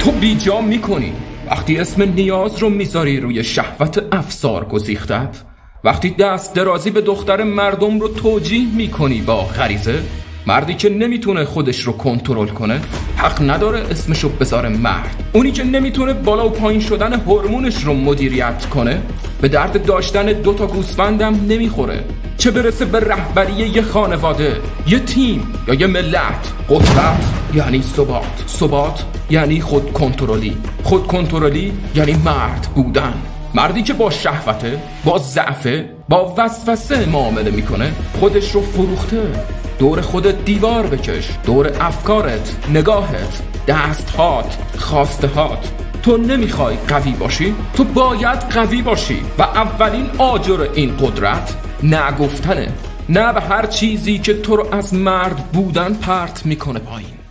تو بیجا میکنی وقتی اسم نیاز رو میذاری روی شهوت افسار گسیختت، وقتی دست درازی به دختر مردم رو توجیه میکنی با غریزه. مردی که نمیتونه خودش رو کنترل کنه حق نداره اسمشو بذاره مرد. اونی که نمیتونه بالا و پایین شدن هورمونش رو مدیریت کنه به درد داشتن 2 گوسفندم نمیخوره، چه برسه به رهبری یه خانواده، یه تیم یا یه ملت. قدرت یعنی ثبات یعنی خودکنترلی یعنی مرد بودن. مردی که با شهوته، با ضعفه، با وسوسه معامله میکنه خودش رو فروخته. دور خودت دیوار بکش، دور افکارت، نگاهت، دستهات، خواستهات. تو نمیخوای قوی باشی؟ تو باید قوی باشی و اولین آجر این قدرت نگفتنه، نه به هر چیزی که تو رو از مرد بودن پرت میکنه پایین.